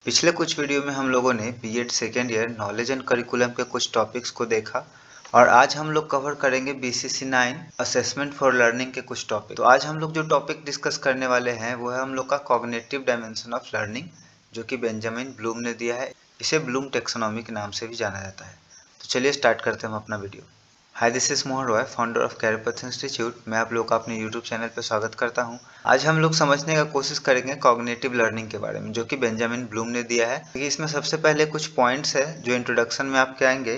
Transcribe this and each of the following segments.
पिछले कुछ वीडियो में हम लोगों ने BEd second year knowledge and curriculum के कुछ टॉपिक्स को देखा और आज हम लोग कवर करेंगे बीसीसी 9 असेसमेंट फॉर लर्निंग के कुछ टॉपिक। तो आज हम लोग जो टॉपिक डिस्कस करने वाले हैं वो है हम लोग का कॉग्निटिव डायमेंशन ऑफ लर्निंग, जो कि बेंजामिन ब्लूम ने दिया है। इसे ब्लूम टेक्सोनॉमी के नाम से भी जाना जाता है। तो चलिए स्टार्ट करते हैं हम अपना video. Hi, this is Mohan Roy, founder of career path institute. मैं आप लोग का अपने यूट्यूब चैनल पर स्वागत करता हूं। आज हम लोग समझने का कोशिश करेंगे कॉग्निटिव लर्निंग के बारे में, जो कि बेंजामिन ब्लूम ने दिया है। देखिए, इसमें सबसे पहले कुछ पॉइंट्स है जो इंट्रोडक्शन में आपके आएंगे।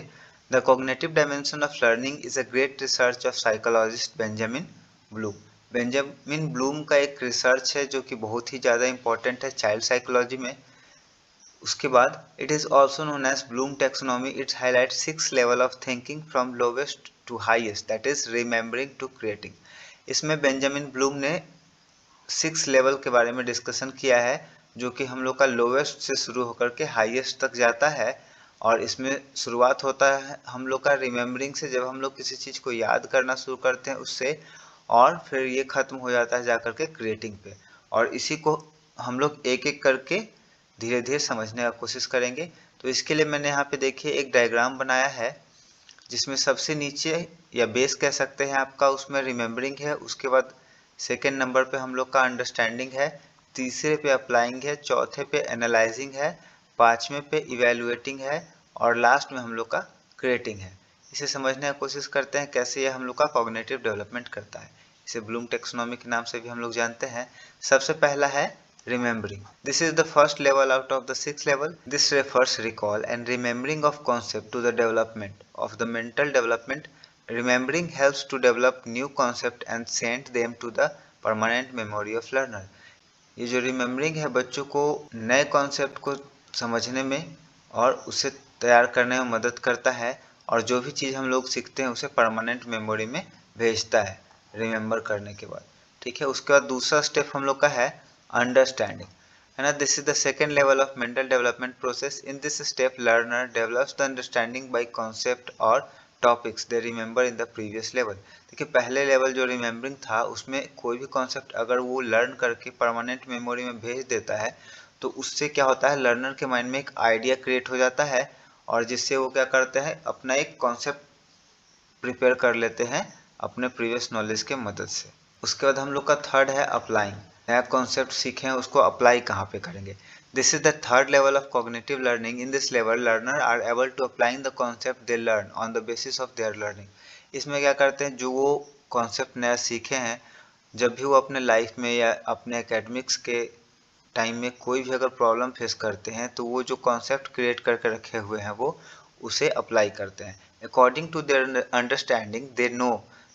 The cognitive dimension of learning is a great research of psychologist Benjamin Bloom. Benjamin Bloom का एक रिसर्च है जो कि बहुत ही ज़्यादा इंपॉर्टेंट है चाइल्ड साइकोलॉजी में। उसके बाद it is also known as Bloom taxonomy. It's highlight 6 level of thinking from lowest to highest, that is remembering to creating. इसमें बेंजामिन ब्लूम ने 6 लेवल के बारे में डिस्कशन किया है, जो कि हम लोग का लोवेस्ट से शुरू होकर के हाईएस्ट तक जाता है। और इसमें शुरुआत होता है हम लोग का रिमेम्बरिंग से, जब हम लोग किसी चीज़ को याद करना शुरू करते हैं उससे, और फिर ये ख़त्म हो जाता है जाकर के क्रिएटिंग पे। और इसी को हम लोग एक एक करके धीरे धीरे समझने का कोशिश करेंगे। तो इसके लिए मैंने यहाँ पे देखिए एक डायग्राम बनाया है, जिसमें सबसे नीचे या बेस कह सकते हैं आपका, उसमें रिमेम्बरिंग है। उसके बाद सेकेंड नंबर पे हम लोग का अंडरस्टैंडिंग है, तीसरे पे अप्लाइंग है, चौथे पे एनालाइजिंग है, पाँचवें पे इवेलुएटिंग है, और लास्ट में हम लोग का क्रिएटिंग है। इसे समझने की कोशिश करते हैं कैसे ये हम लोग का कॉग्निटिव डेवलपमेंट करता है। इसे ब्लूम टेक्सोनॉमी के नाम से भी हम लोग जानते हैं। सबसे पहला है remembering. This is the first level out of the 6 level. This refers recall and remembering of concept to the development of the mental development. Remembering helps to develop new concept and send them to the permanent memory of learner. ये जो remembering है बच्चों को नए concept को समझने में और उसे तैयार करने में मदद करता है, और जो भी चीज़ हम लोग सीखते हैं उसे परमानेंट मेमोरी में भेजता है रिमेम्बर करने के बाद। ठीक है, उसके बाद दूसरा स्टेप हम लोग का है अंडरस्टैंडिंग, है ना। This is the second level of mental development process. In this step learner develops the understanding by concept और topics they remember in the previous level. देखिए, पहले लेवल जो रिमेंबरिंग था उसमें कोई भी कॉन्सेप्ट अगर वो लर्न करके परमानेंट मेमोरी में भेज देता है तो उससे क्या होता है, लर्नर के माइंड में एक आइडिया क्रिएट हो जाता है, और जिससे वो क्या करते हैं, अपना एक कॉन्सेप्ट प्रिपेयर कर लेते हैं अपने प्रीवियस नॉलेज के मदद से। उसके बाद हम लोग का थर्ड है अप्लाइंग। नया कॉन्सेप्ट सीखे हैं उसको अप्लाई कहाँ पे करेंगे। This is the third level of cognitive learning. In this level learner are able to applying the concept they learn on the basis of their learning. इसमें क्या करते हैं, जो वो कॉन्सेप्ट नया सीखे हैं, जब भी वो अपने लाइफ में या अपने एकेडमिक्स के टाइम में कोई भी अगर प्रॉब्लम फेस करते हैं तो वो जो कॉन्सेप्ट क्रिएट करके रखे हुए हैं वो उसे अप्लाई करते हैं। According to their understanding they know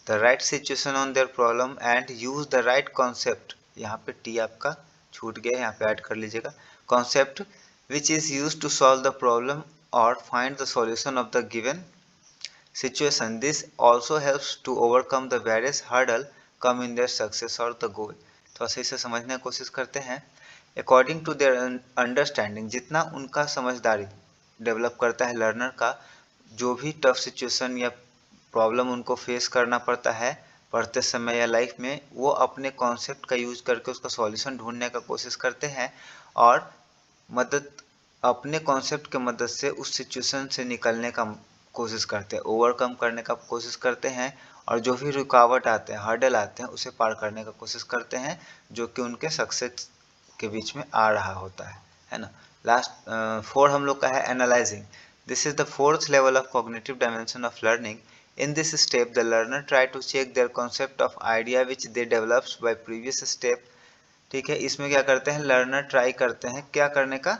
the right situation on their problem and use the right concept. यहाँ पे टी आपका छूट गया, यहाँ पे ऐड कर लीजिएगा। Concept which is use to solve the problem और find the solution of the given situation. This also helps to overcome the various hurdle come in their success or the goal. तो ऐसे इसे समझने की कोशिश करते हैं। अकॉर्डिंग टू देयर अंडरस्टैंडिंग, जितना उनका समझदारी डेवलप करता है लर्नर का, जो भी टफ सिचुएशन या प्रॉब्लम उनको फेस करना पड़ता है पढ़ते समय या लाइफ में, वो अपने कॉन्सेप्ट का यूज करके उसका सॉल्यूशन ढूंढने का कोशिश करते हैं, और मदद अपने कॉन्सेप्ट के मदद से उस सिचुएशन से निकलने का कोशिश करते हैं, ओवरकम करने का कोशिश करते हैं, और जो भी रुकावट आते हैं, हर्डल आते हैं, उसे पार करने का कोशिश करते हैं, जो कि उनके सक्सेस के बीच में आ रहा होता है ना। लास्ट 4 हम लोग का है analysing. This is the fourth level of cognitive dimension of learning. In this step the learner try to check their concept of idea which they develops by previous step. ठीक है, इसमें क्या करते हैं, लर्नर ट्राई करते हैं क्या करने का,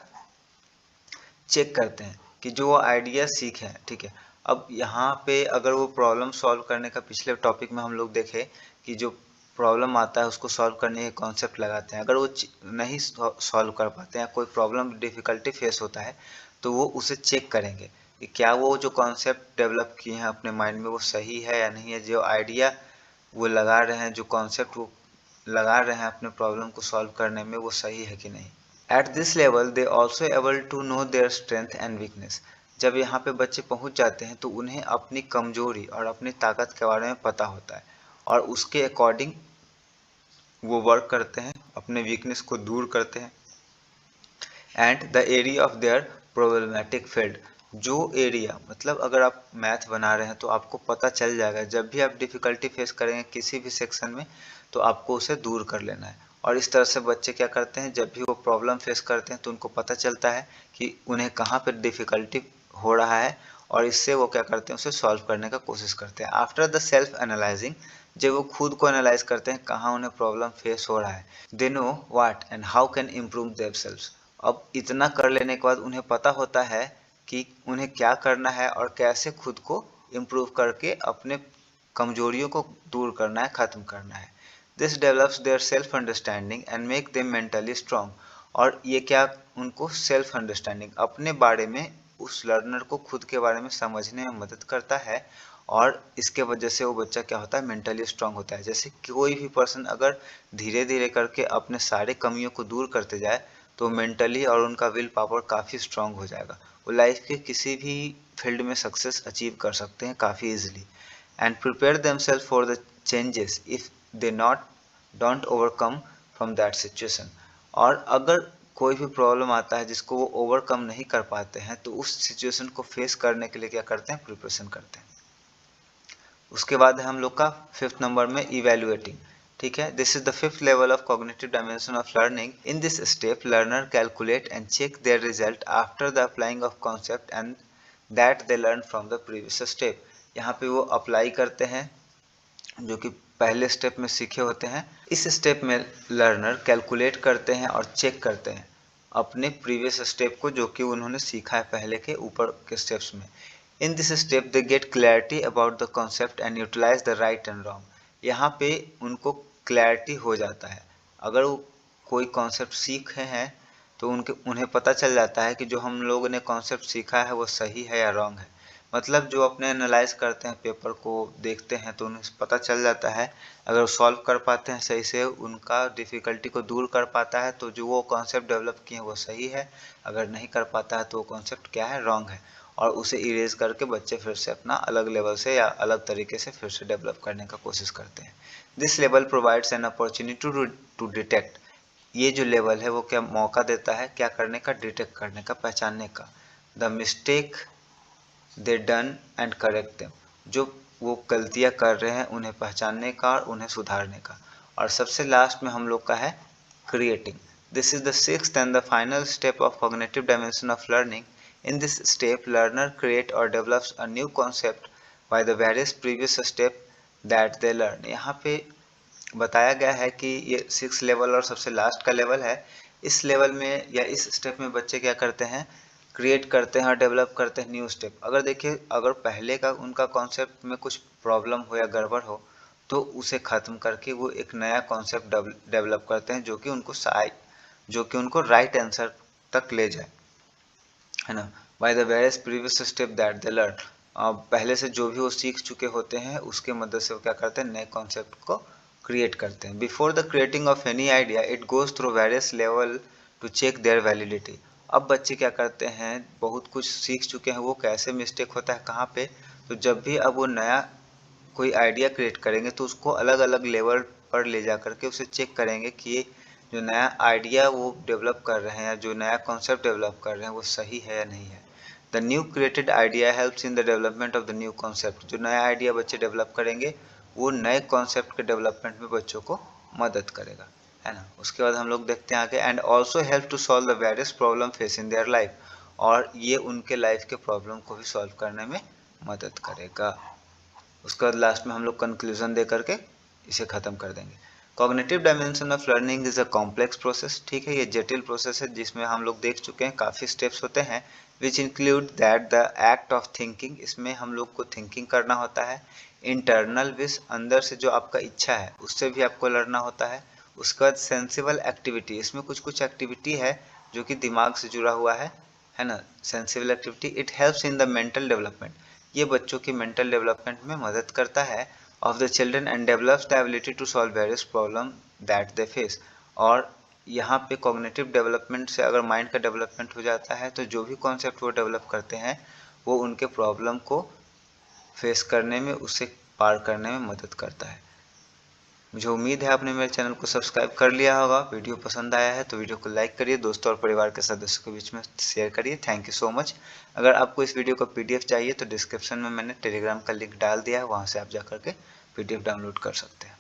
चेक करते हैं कि जो वो आइडिया सीखे हैं। ठीक है, अब यहाँ पे अगर वो प्रॉब्लम सॉल्व करने का, पिछले टॉपिक में हम लोग देखे कि जो प्रॉब्लम आता है उसको सॉल्व करने के कॉन्सेप्ट लगाते हैं। अगर वो नहीं सॉल्व कर पाते हैं, कोई प्रॉब्लम डिफ़िकल्टी फेस होता है, तो वो उसे चेक करेंगे कि क्या वो जो कॉन्सेप्ट डेवलप किए हैं अपने माइंड में वो सही है या नहीं है, जो आइडिया वो लगा रहे हैं, जो कॉन्सेप्ट वो लगा रहे हैं अपने प्रॉब्लम को सॉल्व करने में, वो सही है कि नहीं। At this level they also able to know their strength and weakness. जब यहाँ पे बच्चे पहुँच जाते हैं तो उन्हें अपनी कमजोरी और अपनी ताकत के बारे में पता होता है, और उसके अकॉर्डिंग वो वर्क करते हैं, अपने वीकनेस को दूर करते हैं। And the area of their problematic field. जो एरिया, मतलब अगर आप मैथ बना रहे हैं तो आपको पता चल जाएगा जब भी आप डिफ़िकल्टी फेस करेंगे किसी भी सेक्शन में तो आपको उसे दूर कर लेना है। और इस तरह से बच्चे क्या करते हैं, जब भी वो प्रॉब्लम फेस करते हैं तो उनको पता चलता है कि उन्हें कहाँ पर डिफ़िकल्टी हो रहा है और इससे वो क्या करते हैं, उसे सॉल्व करने का कोशिश करते हैं। आफ्टर द सेल्फ एनालाइजिंग, जब वो खुद को एनालाइज करते हैं कहाँ उन्हें प्रॉब्लम फेस हो रहा है, they know what and how can improve themselves. अब इतना कर लेने के बाद उन्हें पता होता है कि उन्हें क्या करना है और कैसे खुद को इम्प्रूव करके अपने कमजोरियों को दूर करना है, ख़त्म करना है। This develops their self understanding and make them mentally strong. और ये क्या, उनको सेल्फ अंडरस्टैंडिंग, अपने बारे में, उस लर्नर को खुद के बारे में समझने में मदद करता है। और इसके वजह से वो बच्चा क्या होता है, मेंटली स्ट्रांग होता है। जैसे कोई भी पर्सन अगर धीरे धीरे करके अपने सारे कमियों को दूर करते जाए तो मेंटली और उनका विल पावर काफ़ी स्ट्रांग हो जाएगा। वो लाइफ के किसी भी फील्ड में सक्सेस अचीव कर सकते हैं काफ़ी easily. And prepare themself for the changes if they not don't overcome from that situation. और अगर कोई भी प्रॉब्लम आता है जिसको वो ओवरकम नहीं कर पाते हैं तो उस सिचुएशन को फेस करने के लिए क्या करते हैं, प्रिपरेशन करते हैं। उसके बाद है हम लोग का 5th नंबर में इवेल्युएटिंग। ठीक है, this is the 5th level of cognitive dimension of learning. In this step learner calculate and check their result after the applying of concept and that they learn from the previous step. यहाँ पे वो apply करते हैं जो कि पहले step में सीखे होते हैं। इस स्टेप में लर्नर कैलकुलेट करते हैं और चेक करते हैं अपने प्रीवियस स्टेप को जो कि उन्होंने सीखा है पहले के ऊपर के स्टेप्स में। In this step they get clarity about the concept and utilise the right and wrong. यहाँ पे उनको क्लैरिटी हो जाता है। अगर वो कोई कॉन्सेप्ट सीखे हैं तो उन्हें पता चल जाता है कि जो हम लोगों ने कॉन्सेप्ट सीखा है वो सही है या रॉन्ग है। मतलब जो अपने एनालाइज करते हैं, पेपर को देखते हैं तो उन्हें पता चल जाता है। अगर सॉल्व कर पाते हैं सही से, उनका डिफ़िकल्टी को दूर कर पाता है तो जो वो कॉन्सेप्ट डेवलप किए हैं वो सही है। अगर नहीं कर पाता है तो वो कॉन्सेप्ट क्या है, रॉन्ग है। और उसे इरेज करके बच्चे फिर से अपना अलग लेवल से या अलग तरीके से फिर से डेवलप करने का कोशिश करते हैं। This level provides an opportunity to detect. ये जो लेवल है वो क्या मौका देता है, क्या करने का, डिटेक्ट करने का, पहचानने का। The mistake they done and correct them. जो वो गलतियां कर रहे हैं उन्हें पहचानने का और उन्हें सुधारने का। और सबसे लास्ट में हम लोग का है creating. This is the 6th and the final step of cognitive dimension of learning. In this step learner create और develops a new concept by the various previous step that they learn. यहाँ पे बताया गया है कि ये 6 level और सबसे लास्ट का लेवल है। इस लेवल में या इस स्टेप में बच्चे क्या करते हैं, क्रिएट करते हैं और डेवलप करते हैं न्यू स्टेप। अगर देखिए, अगर पहले का उनका कॉन्सेप्ट में कुछ प्रॉब्लम हो या गड़बड़ हो तो उसे ख़त्म करके वो एक नया कॉन्सेप्ट डेवलप करते हैं जो कि उनको राइट आंसर तक ले जाए, है ना। Bye the various previous step that they learn. पहले से जो भी वो सीख चुके होते हैं उसके मदद से वो क्या करते हैं, नए कॉन्सेप्ट को क्रिएट करते हैं। Before the creating of any idea it goes through various level to check their validity. अब बच्चे क्या करते हैं, बहुत कुछ सीख चुके हैं, वो कैसे मिस्टेक होता है कहाँ पे, तो जब भी अब वो नया कोई आइडिया क्रिएट करेंगे तो उसको अलग अलग लेवल पर ले जा करके उसे चेक करेंगे कि ये जो नया आइडिया वो डेवलप कर रहे हैं या जो नया कॉन्सेप्ट डेवलप कर रहे हैं वो सही है या नहीं है। The new created idea helps in the development of the new concept. जो नया आइडिया बच्चे डेवलप करेंगे वो नए कॉन्सेप्ट के डेवलपमेंट में बच्चों को मदद करेगा, है ना। उसके बाद हम लोग देखते हैं आगे, and also help to solve the various problem face in their life. और ये उनके लाइफ के प्रॉब्लम को भी सॉल्व करने में मदद करेगा। उसके बाद लास्ट में हम लोग कंक्लूजन दे करके इसे ख़त्म कर देंगे। Cognitive dimension of learning is a complex process. ठीक है, ये जटिल प्रोसेस है जिसमें हम लोग देख चुके हैं काफ़ी स्टेप्स होते हैं, which include that the act of thinking. इसमें हम लोग को थिंकिंग करना होता है। इंटरनल विश, अंदर से जो आपका इच्छा है उससे भी आपको लड़ना होता है। उसके बाद सेंसिबल एक्टिविटी, इसमें कुछ कुछ एक्टिविटी है जो कि दिमाग से जुड़ा हुआ है ना। Sensible activity it helps in the mental development. ये बच्चों की मेंटल डेवलपमेंट में मदद करता है of the children and develops the ability to solve various problem that they face. और यहाँ पे कॉग्निटिव डेवलपमेंट से अगर माइंड का डेवलपमेंट हो जाता है तो जो भी कॉन्सेप्ट वो डेवलप करते हैं वो उनके प्रॉब्लम को फेस करने में, उससे पार करने में मदद करता है। मुझे उम्मीद है आपने मेरे चैनल को सब्सक्राइब कर लिया होगा। वीडियो पसंद आया है तो वीडियो को लाइक करिए, दोस्तों और परिवार के सदस्यों के बीच में शेयर करिए। Thank you so much. अगर आपको इस वीडियो का PDF चाहिए तो डिस्क्रिप्शन में मैंने टेलीग्राम का लिंक डाल दिया है, वहाँ से आप जाकर के PDF डाउनलोड कर सकते हैं।